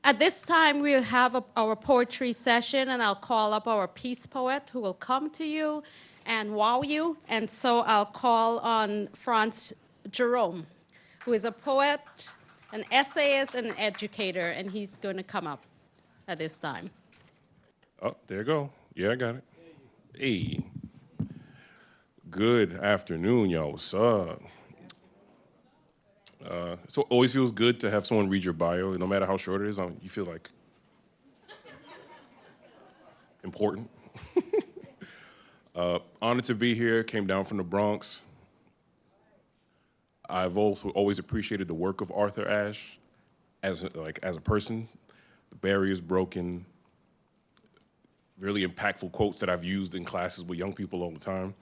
At this time, we'll have our poetry session, and I'll call up our peace poet who will come to you and wow you. And so I'll call on Frantz Jerome, who is a poet, an essayist, and an educator, and he's going to come up at this time. Oh, there you go. Yeah, I got it. Hey. Good afternoon, y'all. What's up? So it always feels good to have someone read your bio, no matter how short it is. You feel like important. Honored to be here. Came down from the Bronx. I've also always appreciated the work of Arthur Ashe as a person. The barriers broken. Really impactful quotes that I've used in classes with young people all the time.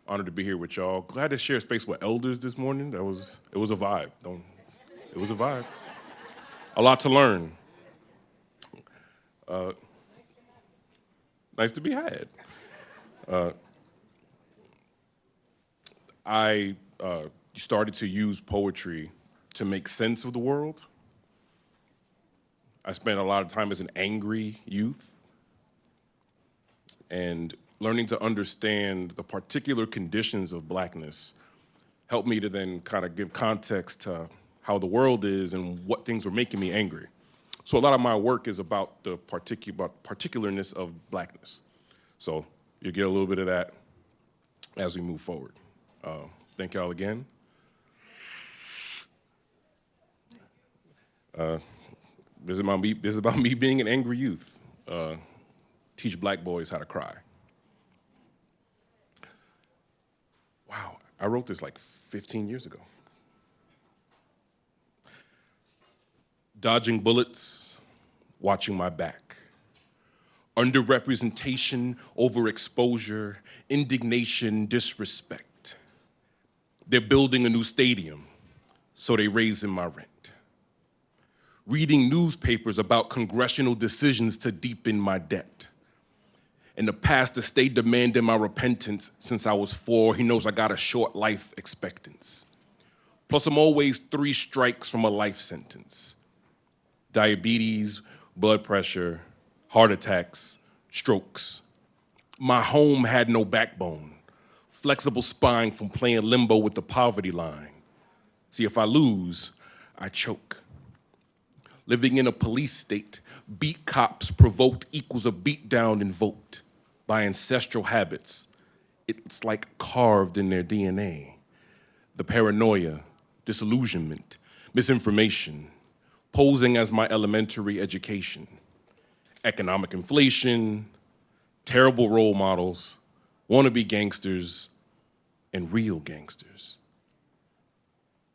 Honored to be here with y'all. Glad to share space with elders this morning. It was a vibe. It was a vibe. A lot to learn. Nice to be had. I started to use poetry to make sense of the world. I spent a lot of time as an angry youth, and learning to understand the particular conditions of Blackness helped me to then kind of give context to how the world is and what things were making me angry. So a lot of my work is about the particularness of Blackness. So you'll get a little bit of that as we move forward. Thank y'all again. This is about me being an angry youth. Teach black boys how to cry. Wow, I wrote this like 15 years ago. Dodging bullets, watching my back. Underrepresentation, overexposure, indignation, disrespect. They're building a new stadium, so they raising my rent. Reading newspapers about congressional decisions to deepen my debt. And the pastor stayed demanding my repentance since I was 4. He knows I got a short life expectancy. Plus, I'm always 3 strikes from a life sentence. Diabetes, blood pressure, heart attacks, strokes. My home had no backbone. Flexible spine from playing limbo with the poverty line. See, if I lose, I choke. Living in a police state, beat cops provoked equals a beat down invoked by ancestral habits. It's like carved in their DNA. The paranoia, disillusionment, misinformation, posing as my elementary education. Economic inflation, terrible role models, wannabe gangsters, and real gangsters.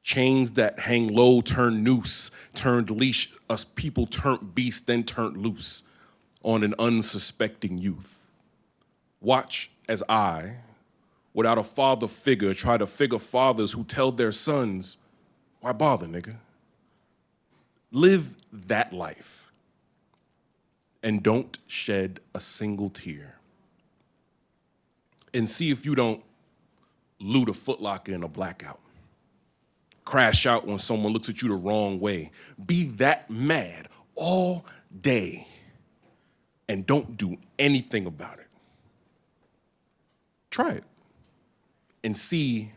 Chains that hang low turned noose, turned leash, us people turned beast, then turned loose on an unsuspecting youth. Watch as I, without a father figure, try to figure fathers who tell their sons, why bother, nigga? Live that life and don't shed a single tear. And see if you don't loot a Foot Locker in a blackout. Crash out when someone looks at you the wrong way. Be that mad all day and don't do anything about it. Try it and see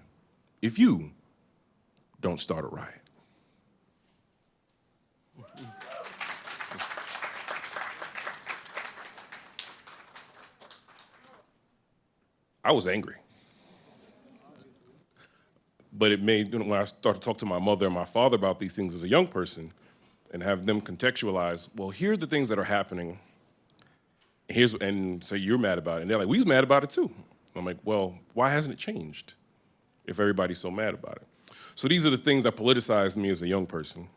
if you don't start a riot. I was angry. But it made, when I started to talk to my mother and my father about these things as a young person and have them contextualize, well, here are the things that are happening. And say, you're mad about it. And they're like, we was mad about it too. I'm like, well, why hasn't it changed if everybody's so mad about it? So these are the things that politicized me as a young person.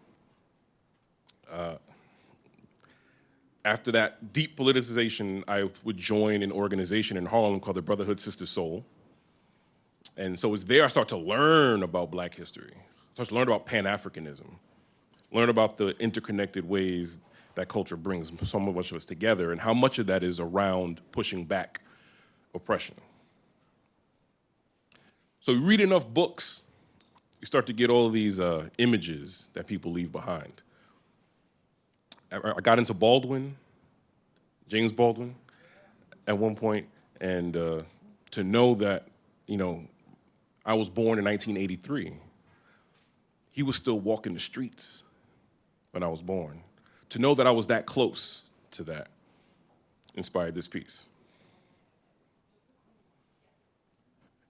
After that deep politicization, I would join an organization in Harlem called the Brotherhood-Sister Sol. And so it's there I start to learn about Black history. I start to learn about Pan-Africanism, learn about the interconnected ways that culture brings so much of us together and how much of that is around pushing back oppression. So you read enough books, you start to get all of these images that people leave behind. I got into Baldwin, James Baldwin, at one point, and to know that, I was born in 1983. He was still walking the streets when I was born. To know that I was that close to that inspired this piece.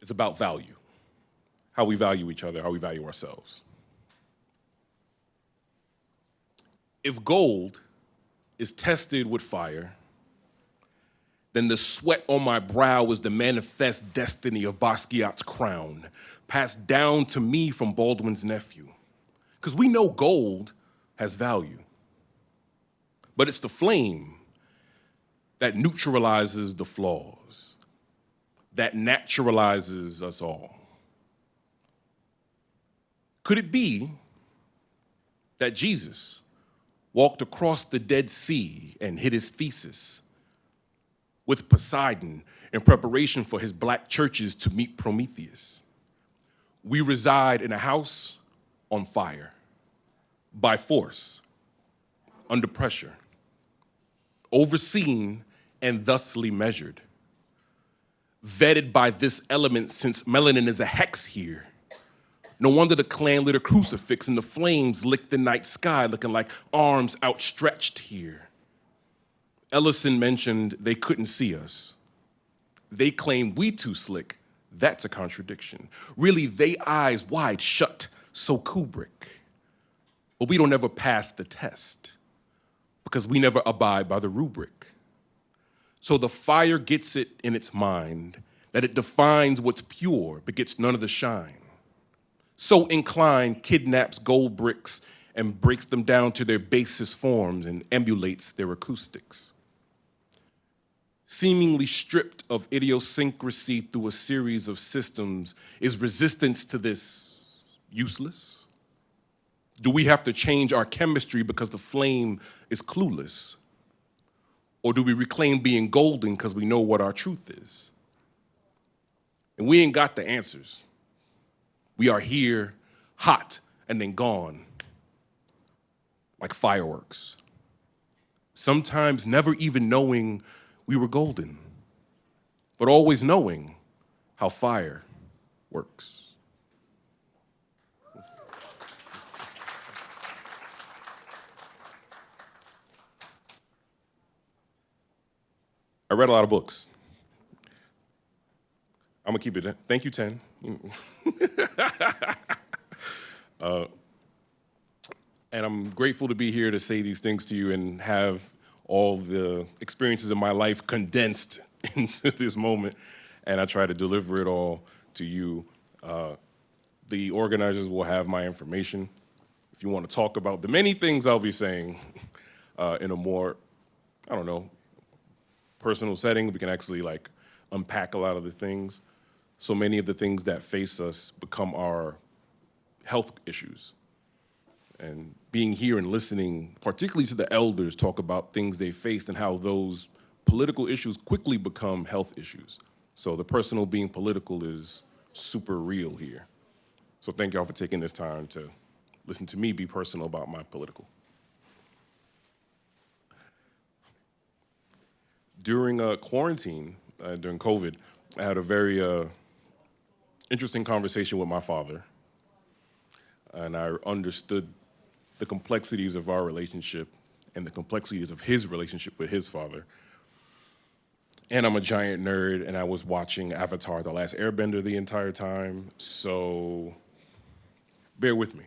It's about value, how we value each other, how we value ourselves. If gold is tested with fire, then the sweat on my brow is the manifest destiny of Basquiat's crown, passed down to me from Baldwin's nephew. Because we know gold has value, but it's the flame that neutralizes the flaws, that naturalizes us all. Could it be that Jesus walked across the Dead Sea and hid his thesis with Poseidon in preparation for his black churches to meet Prometheus? We reside in a house on fire, by force, under pressure, overseen and thusly measured, vetted by this element since melanin is a hex here. No wonder the clan lit a crucifix and the flames licked the night sky looking like arms outstretched here. Ellison mentioned they couldn't see us. They claim we too slick. That's a contradiction. Really, they eyes wide shut, so Kubrick. But we don't ever pass the test because we never abide by the rubric. So the fire gets it in its mind that it defines what's pure but gets none of the shine. So inclined kidnaps gold bricks and breaks them down to their basest forms and emulates their acoustics. Seemingly stripped of idiosyncrasy through a series of systems, is resistance to this useless? Do we have to change our chemistry because the flame is clueless? Or do we reclaim being golden because we know what our truth is? And we ain't got the answers. We are here, hot, and then gone, like fireworks. Sometimes never even knowing we were golden, but always knowing how fire works. I read a lot of books. I'm gonna keep it. Thank you, 10. And I'm grateful to be here to say these things to you and have all the experiences of my life condensed into this moment, and I try to deliver it all to you. The organizers will have my information. If you want to talk about the many things I'll be saying in a more, personal setting, we can actually unpack a lot of the things. So many of the things that face us become our health issues. And being here and listening, particularly to the elders talk about things they faced and how those political issues quickly become health issues. So the personal being political is super real here. So thank y'all for taking this time to listen to me be personal about my political. During quarantine, during COVID, I had a very interesting conversation with my father, and I understood the complexities of our relationship and the complexities of his relationship with his father. And I'm a giant nerd, and I was watching Avatar: The Last Airbender the entire time, so bear with me.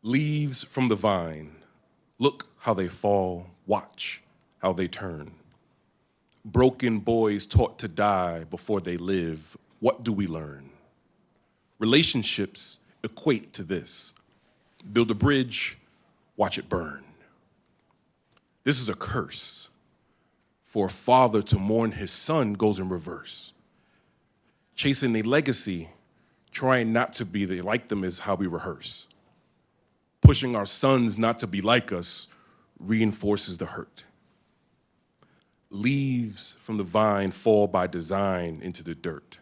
Leaves from the vine, look how they fall, watch how they turn. Broken boys taught to die before they live, what do we learn? Relationships equate to this. Build a bridge, watch it burn. This is a curse. For a father to mourn his son goes in reverse. Chasing a legacy, trying not to be like them is how we rehearse. Pushing our sons not to be like us reinforces the hurt. Leaves from the vine fall by design into the dirt.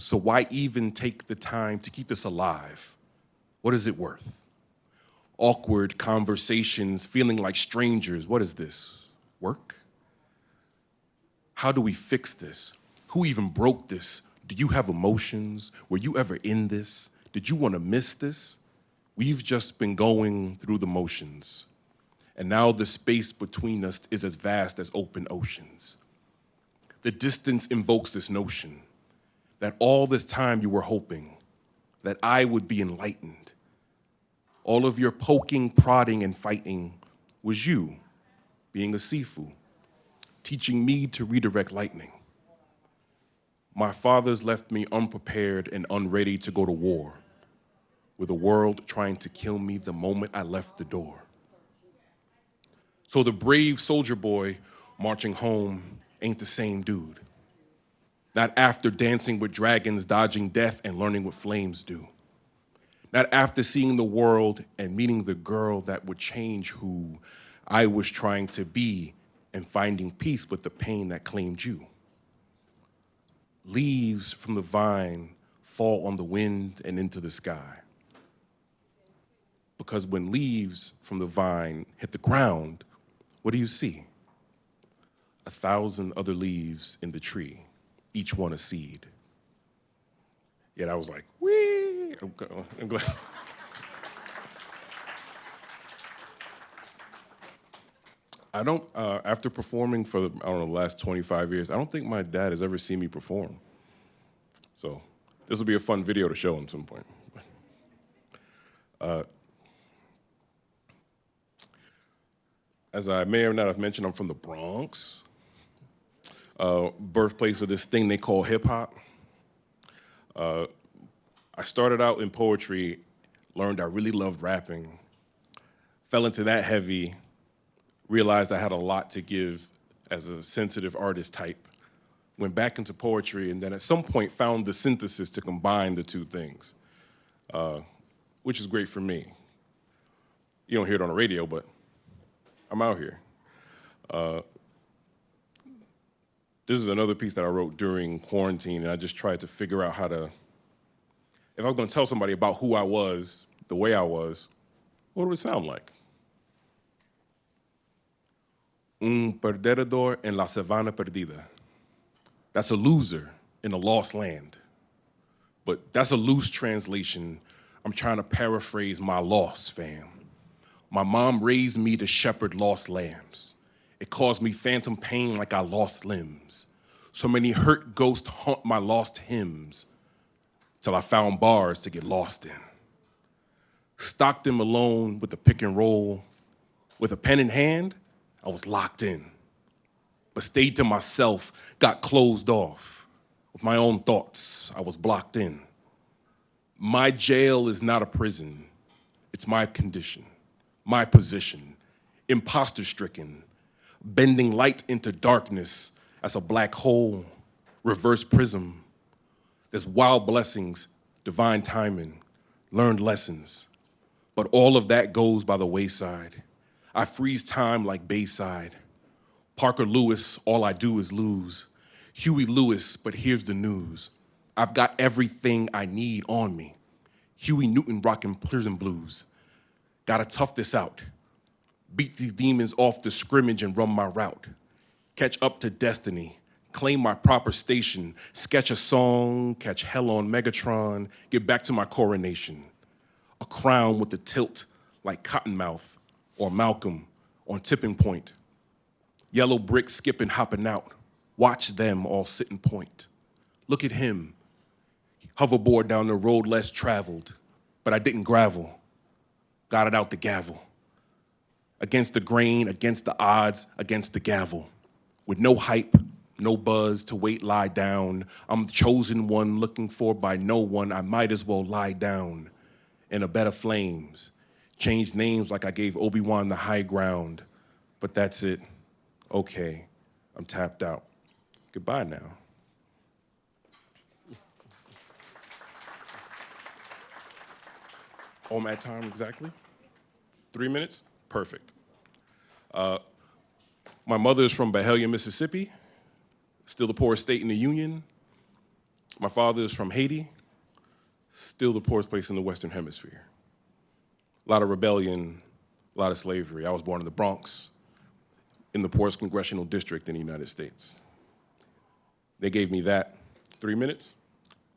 So why even take the time to keep this alive? What is it worth? Awkward conversations, feeling like strangers. What is this? Work? How do we fix this? Who even broke this? Do you have emotions? Were you ever in this? Did you want to miss this? We've just been going through the motions. And now the space between us is as vast as open oceans. The distance invokes this notion that all this time you were hoping that I would be enlightened. All of your poking, prodding, and fighting was you being a sifu, teaching me to redirect lightning. My fathers left me unprepared and unready to go to war, with the world trying to kill me the moment I left the door. So the brave soldier boy marching home ain't the same dude. Not after dancing with dragons, dodging death, and learning what flames do. Not after seeing the world and meeting the girl that would change who I was trying to be and finding peace with the pain that claimed you. Leaves from the vine fall on the wind and into the sky. Because when leaves from the vine hit the ground, what do you see? 1,000 other leaves in the tree, each one a seed. Yet I was like, wee! I'm glad. I don't, after performing for, the last 25 years, I don't think my dad has ever seen me perform. So this will be a fun video to show him at some point. As I may or not have mentioned, I'm from the Bronx, birthplace of this thing they call hip hop. I started out in poetry, learned I really loved rapping, fell into that heavy, realized I had a lot to give as a sensitive artist type, went back into poetry, and then at some point found the synthesis to combine the two things, which is great for me. You don't hear it on the radio, but I'm out here. This is another piece that I wrote during quarantine, and I just tried to figure out how to, if I was gonna tell somebody about who I was, the way I was, what would it sound like? Un perdedor en la sabana perdida. That's a loser in a lost land. But that's a loose translation. I'm trying to paraphrase my loss, fam. My mom raised me to shepherd lost lambs. It caused me phantom pain like I lost limbs. So many hurt ghosts haunt my lost hymns till I found bars to get lost in. Stocked them alone with a pick and roll. With a pen in hand, I was locked in. But stayed to myself, got closed off. With my own thoughts, I was blocked in. My jail is not a prison. It's my condition, my position, imposter-stricken, bending light into darkness as a black hole, reverse prism. There's wild blessings, divine timing, learned lessons. But all of that goes by the wayside. I freeze time like Bayside. Parker Lewis, all I do is lose. Huey Lewis, but here's the news. I've got everything I need on me. Huey Newton rockin' prison blues. Gotta tough this out. Beat these demons off the scrimmage and run my route. Catch up to destiny. Claim my proper station. Sketch a song, catch hell on Megatron. Get back to my coronation. A crown with a tilt like Cottonmouth or Malcolm on Tipping Point. Yellow bricks skipping, hopping out. Watch them all sit and point. Look at him. Hoverboard down the road less traveled, but I didn't gravel. Got it out the gavel. Against the grain, against the odds, against the gavel. With no hype, no buzz, to wait, lie down. I'm the chosen one, looking for by no one. I might as well lie down in a bed of flames. Change names like I gave Obi-Wan the high ground. But that's it. Okay, I'm tapped out. Goodbye now. I'm at time exactly? 3 minutes? Perfect. My mother is from Byhalia, Mississippi, still the poorest state in the Union. My father is from Haiti, still the poorest place in the Western Hemisphere. A lot of rebellion, a lot of slavery. I was born in the Bronx, in the poorest congressional district in the United States. They gave me that. 3 minutes,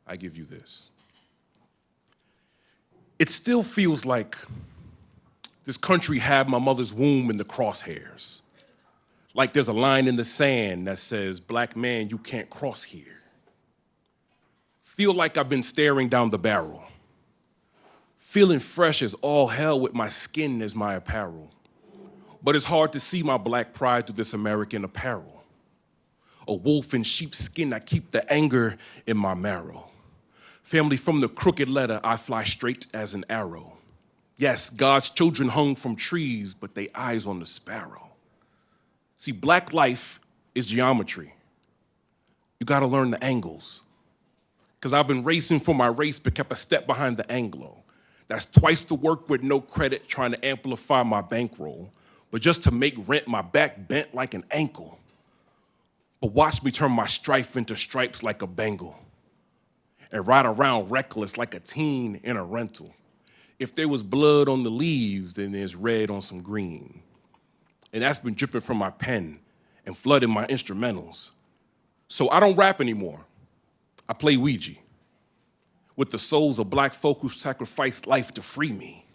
I give you this. It still feels like this country had my mother's womb in the crosshairs. Like there's a line in the sand that says, "Black man, you can't cross here." Feel like I've been staring down the barrel. Feeling fresh as all hell with my skin as my apparel. But it's hard to see my black pride through this American apparel. A wolf in sheepskin, I keep the anger in my marrow. Family, from the crooked letter, I fly straight as an arrow. Yes, God's children hung from trees, but they eyes on the sparrow. See, black life is geometry. You gotta learn the angles. Because I've been racing for my race, but kept a step behind the Anglo. That's twice the work with no credit, trying to amplify my bankroll. But just to make rent, my back bent like an ankle. But watch me turn my strife into stripes like a Bengal. And ride around reckless like a teen in a rental. If there was blood on the leaves, then there's red on some green. And that's been dripping from my pen and flooding my instrumentals. So I don't rap anymore. I play Ouija with the souls of black folk who sacrificed life to free me.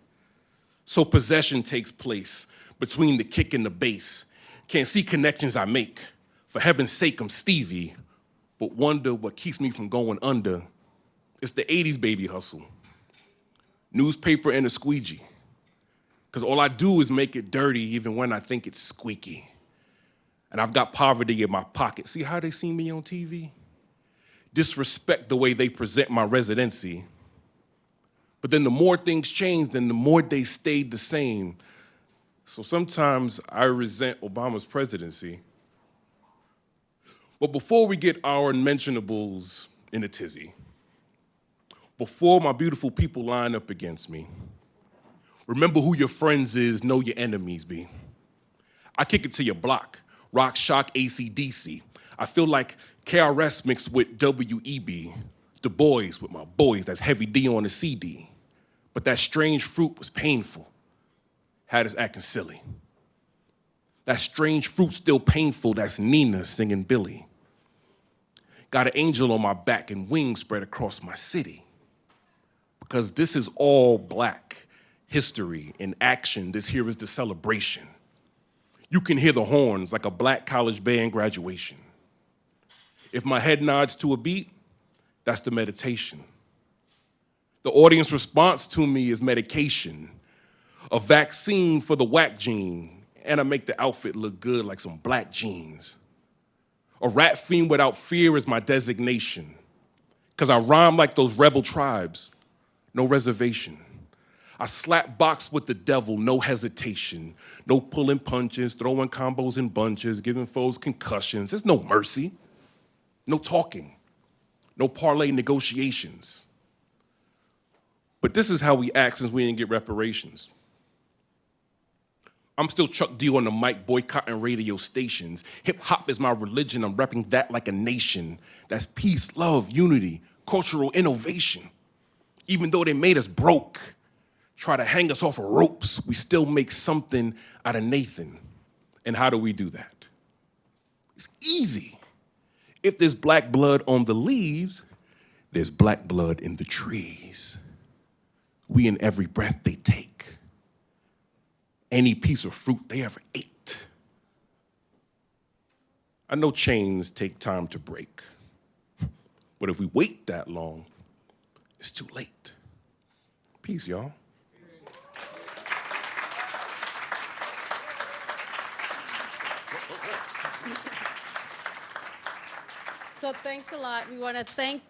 So possession takes place between the kick and the bass. Can't see connections I make. For heaven's sake, I'm Stevie, but wonder what keeps me from going under. It's the 80s baby hustle. Newspaper and a squeegee. Because all I do is make it dirty even when I think it's squeaky. And I've got poverty in my pocket. See how they see me on TV? Disrespect the way they present my residency. But then the more things change, then the more they stayed the same. So sometimes I resent Obama's presidency. But before we get our unmentionables in a tizzy, before my beautiful people line up against me, remember who your friends is, know your enemies be. I kick it to your block, rock, shock, AC/DC. I feel like KRS mixed with WEB, Du Bois with my boys, that's heavy D on the CD. But that strange fruit was painful, had us acting silly. That strange fruit still painful, that's Nina singing Billy. Got an angel on my back and wings spread across my city. Because this is all black history in action. This here is the celebration. You can hear the horns like a black college band graduation. If my head nods to a beat, that's the meditation. The audience response to me is medication, a vaccine for the whack gene, and I make the outfit look good like some black jeans. A rat fiend without fear is my designation, because I rhyme like those rebel tribes, no reservation. I slap box with the devil, no hesitation. No pulling punches, throwing combos in bunches, giving foes concussions. There's no mercy, no talking, no parlay negotiations. But this is how we act since we didn't get reparations. I'm still Chuck D on the mic, boycotting radio stations. Hip hop is my religion, I'm repping that like a nation. That's peace, love, unity, cultural innovation. Even though they made us broke, try to hang us off of ropes, we still make something out of Nathan. And how do we do that? It's easy. If there's black blood on the leaves, there's black blood in the trees. We in every breath they take. Any piece of fruit they ever ate. I know chains take time to break, but if we wait that long, it's too late. Peace, y'all. So thanks a lot. We want to thank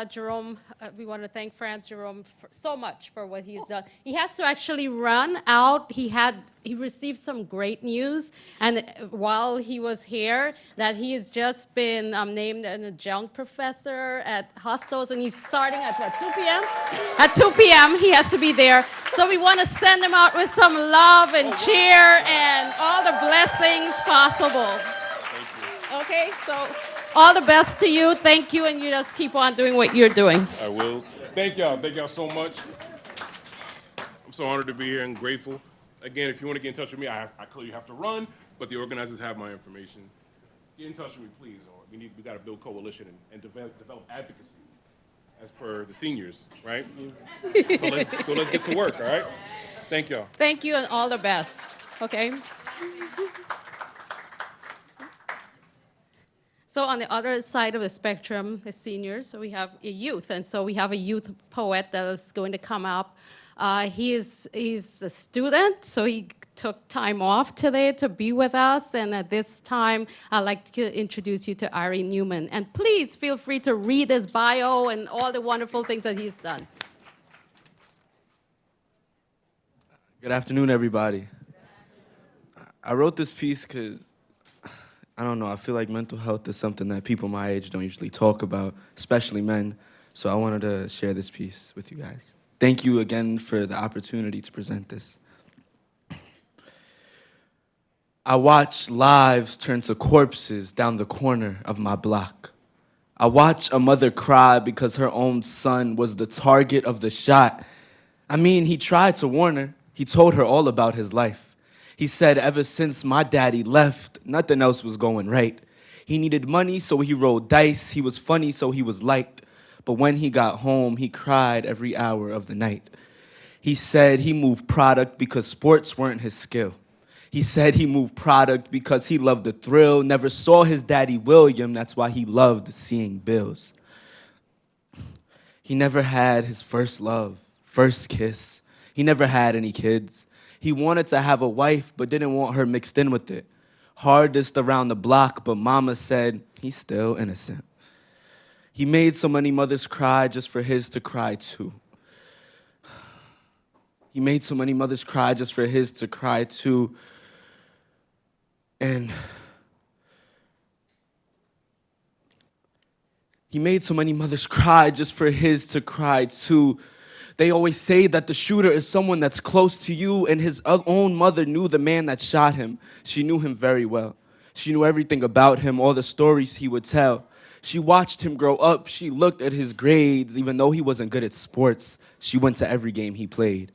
Jerome. We want to thank Frantz Jerome so much for what he's done. He has to actually run out. He received some great news, and while he was here, that he has just been named an adjunct professor at Hostos, and he's starting at what, 2 p.m. At 2 p.m. he has to be there. So we want to send him out with some love and cheer and all the blessings possible. Thank you. Okay, so. All the best to you. Thank you, and you just keep on doing what you're doing. I will. Thank y'all. Thank y'all so much. I'm so honored to be here and grateful. Again, if you want to get in touch with me, I clearly have to run, but the organizers have my information. Get in touch with me, please. Or we got to build coalition and develop advocacy as per the seniors, right? So let's get to work, all right? Thank y'all. Thank you, and all the best. Okay. So on the other side of the spectrum, the seniors, so we have a youth, and so we have a youth poet that is going to come up. He's a student, so he took time off today to be with us, and at this time, I'd like to introduce you to Ari Newman. And please feel free to read his bio and all the wonderful things that he's done. Good afternoon, everybody. I wrote this piece because, I don't know, I feel like mental health is something that people my age don't usually talk about, especially men. So I wanted to share this piece with you guys. Thank you again for the opportunity to present this. I watch lives turn to corpses down the corner of my block. I watch a mother cry because her own son was the target of the shot. I mean, he tried to warn her. He told her all about his life. He said ever since my daddy left, nothing else was going right. He needed money, so he rolled dice. He was funny, so he was liked. But when he got home, he cried every hour of the night. He said he moved product because sports weren't his skill. He said he moved product because he loved the thrill, never saw his daddy William, that's why he loved seeing bills. He never had his first love, first kiss. He never had any kids. He wanted to have a wife, but didn't want her mixed in with it. Hardest around the block, but mama said he's still innocent. He made so many mothers cry just for his to cry too. He made so many mothers cry just for his to cry too. And he made so many mothers cry just for his to cry too. They always say that the shooter is someone that's close to you, and his own mother knew the man that shot him. She knew him very well. She knew everything about him, all the stories he would tell. She watched him grow up. She looked at his grades. Even though he wasn't good at sports, she went to every game he played.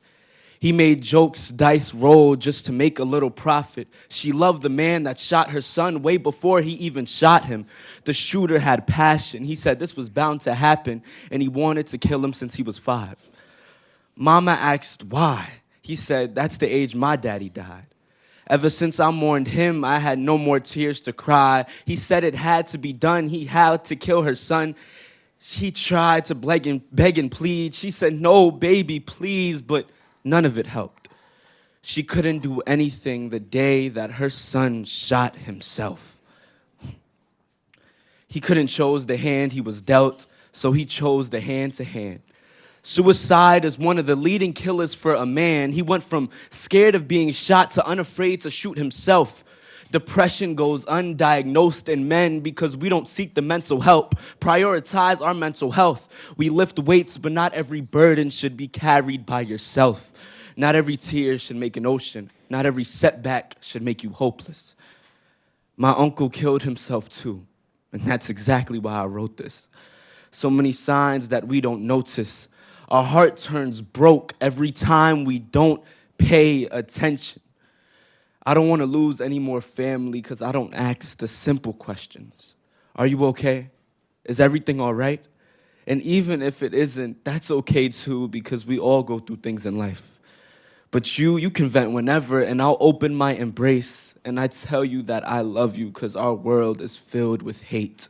He made jokes, dice rolled just to make a little profit. She loved the man that shot her son way before he even shot him. The shooter had passion. He said this was bound to happen, and he wanted to kill him since he was 5. Mama asked why. He said, that's the age my daddy died. Ever since I mourned him, I had no more tears to cry. He said it had to be done. He had to kill her son. She tried to beg and plead. She said, no, baby, please, but none of it helped. She couldn't do anything the day that her son shot himself. He couldn't choose the hand he was dealt, so he chose the hand to hand. Suicide is one of the leading killers for a man. He went from scared of being shot to unafraid to shoot himself. Depression goes undiagnosed in men because we don't seek the mental help, prioritize our mental health. We lift weights, but not every burden should be carried by yourself. Not every tear should make an ocean. Not every setback should make you hopeless. My uncle killed himself too, and that's exactly why I wrote this. So many signs that we don't notice. Our heart turns broke every time we don't pay attention. I don't want to lose any more family because I don't ask the simple questions. Are you okay? Is everything all right? And even if it isn't, that's okay too, because we all go through things in life. But you can vent whenever, and I'll open my embrace, and I tell you that I love you because our world is filled with hate.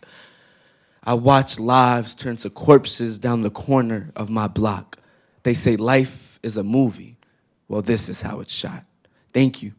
I watch lives turn to corpses down the corner of my block. They say life is a movie. Well, this is how it's shot. Thank you.